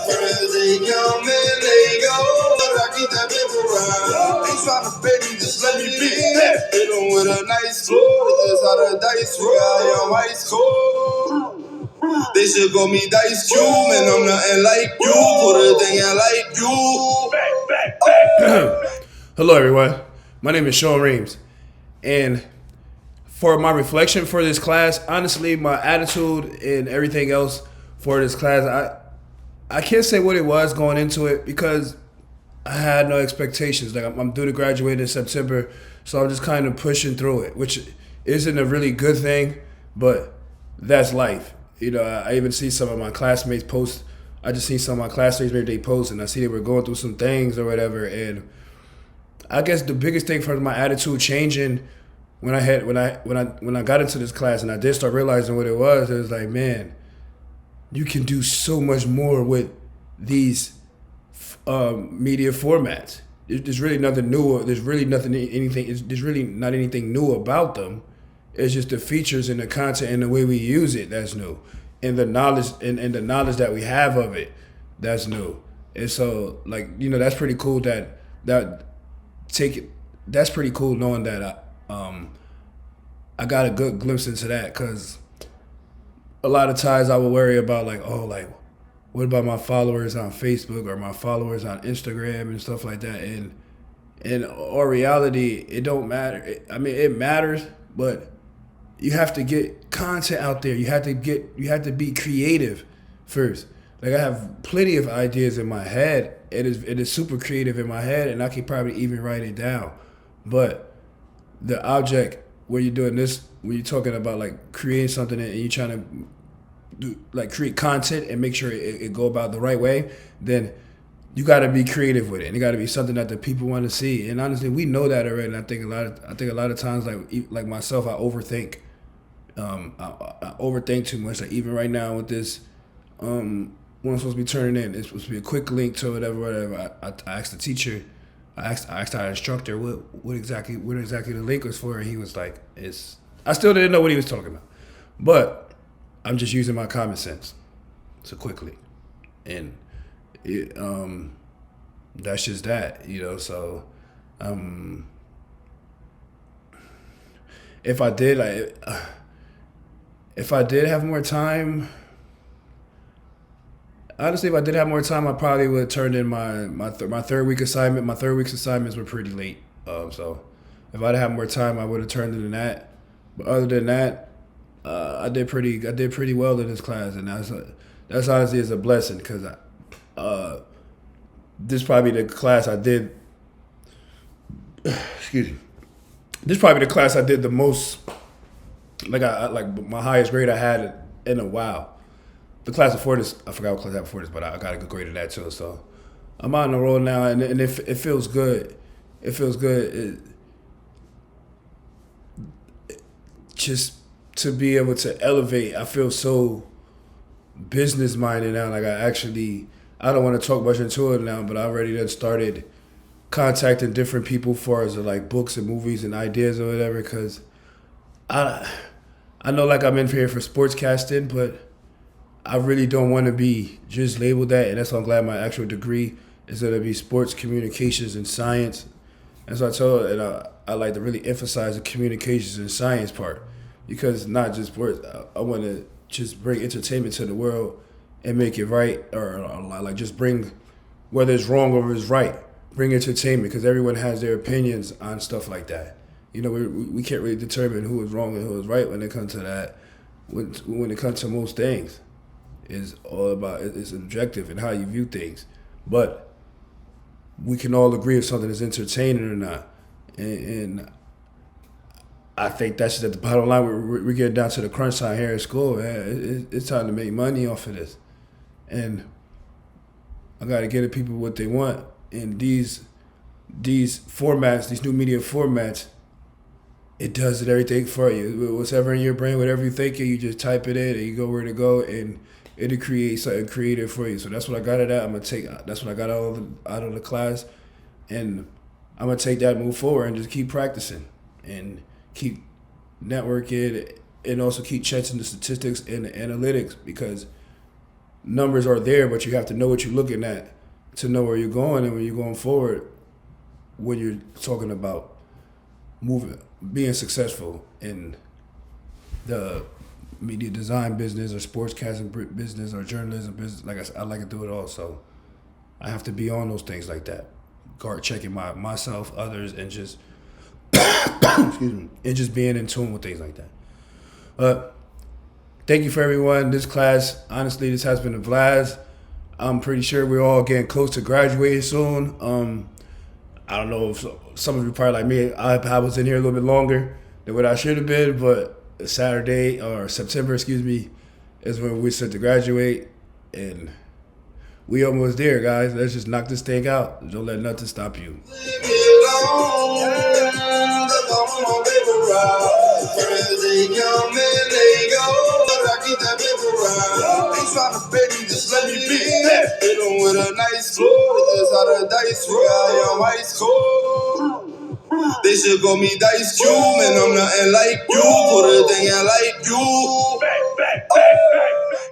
friends, they come and they go. But I keep that paper around. Ain't tryna baby, just let me be. Hit them with a nice flow. Just how the dice roll. I am ice cold. They should call me Dice Cube, and I'm nothing like you. Put a thing in like you. Hello, everyone. My name is Sean Reams, and for my reflection for this class, honestly, my attitude and everything else for this class, I can't say what it was going into it because I had no expectations. Like I'm due to graduate in September, so I'm just kind of pushing through it, which isn't a really good thing, but that's life. You know, I even see some of my classmates post. I just see some of my classmates maybe they post, and I see they were going through some things or whatever. And I guess the biggest thing for my attitude changing when I got into this class and I did start realizing what it was like, man, you can do so much more with these media formats. There's really nothing new. There's really not anything new about them. It's just the features and the content and the way we use it that's new, and the knowledge and the knowledge that we have of it that's new. And so, like, you know, that's pretty cool. That's pretty cool knowing that I got a good glimpse into that, because a lot of times I would worry about what about my followers on Facebook or my followers on Instagram and stuff like that. And in our reality, it don't matter. It matters, but you have to get content out there. You have to be creative first. Like, I have plenty of ideas in my head. It is super creative in my head, and I can probably even write it down. But the object where you're doing this, when you're talking about like creating something and you're trying to do, like, create content and make sure it go about the right way, then you got to be creative with it, and it got to be something that the people want to see. And honestly, we know that already. And I think a lot of times, like myself, I overthink. I overthink too much. Like, even right now with this, when I'm supposed to be turning in, it's supposed to be a quick link to whatever. I asked the teacher, I asked our instructor what exactly the link was for, and he was like, I still didn't know what he was talking about, but I'm just using my common sense. It's a quick link, and that's just that, you know. So if I did have more time, honestly, if I did have more time, I probably would have turned in my third week assignment. My third week's assignments were pretty late, so if I'd had more time, I would have turned in that. But other than that, I did pretty well in this class, and that's honestly is a blessing, because this is probably the class I did. Excuse me. This is probably the class I did the most. Like my highest grade I had in a while. The class before this, I forgot what class I had before this, but I got a good grade in that too. So I'm on the road now, and it feels good. It feels good. Just to be able to elevate, I feel so business minded now. Like, I don't want to talk much into it now, but I already done started contacting different people for as like books and movies and ideas or whatever, because I know, like, I'm in here for sportscasting, but I really don't want to be just labeled that, and that's why I'm glad my actual degree is going to be sports communications and science. And so I told her, and I like to really emphasize the communications and science part, because not just sports. I want to just bring entertainment to the world and make it right, or like just bring, whether it's wrong or it's right, bring entertainment, because everyone has their opinions on stuff like that. You know, we can't really determine who is wrong and who is right when it comes to that. When it comes to most things, it's all about, it's objective and how you view things. But we can all agree if something is entertaining or not. And I think that's just at the bottom line. We're getting down to the crunch time here at school, man. It's time to make money off of this. And I got to give the people what they want. And these formats, these new media formats, it does everything for you. Whatever in your brain, whatever you're thinking, you just type it in and you go where to go, and it'll create something creative for you. So that's what I got at. That's what I got out of the class, and I'm gonna take that, move forward, and just keep practicing and keep networking, and also keep checking the statistics and the analytics, because numbers are there, but you have to know what you're looking at to know where you're going, and when you're going forward, when you're talking about being successful in the media design business or sportscasting business or journalism business. Like I said, I like to do it all, so I have to be on those things like that, checking myself, others, and just excuse me, and just being in tune with things like that. Thank you for everyone. This class, honestly, this has been a blast. I'm pretty sure we're all getting close to graduating soon. I don't know if some of you probably like me. I was in here a little bit longer than what I should have been, but Saturday or September, excuse me, is when we're set to graduate, and we almost there, guys. Let's just knock this thing out. Don't let nothing stop you. Leave me alone, that's all I'm on paper ride. Friends, they come and they go, but I keep that paper ride. Ain't tryna pay me, just let me be. Hit 'em with a nice flow, that's how the dice roll. I am ice cold. They should call me Dice Cube, and I'm nothing like you. Put a thing in like you.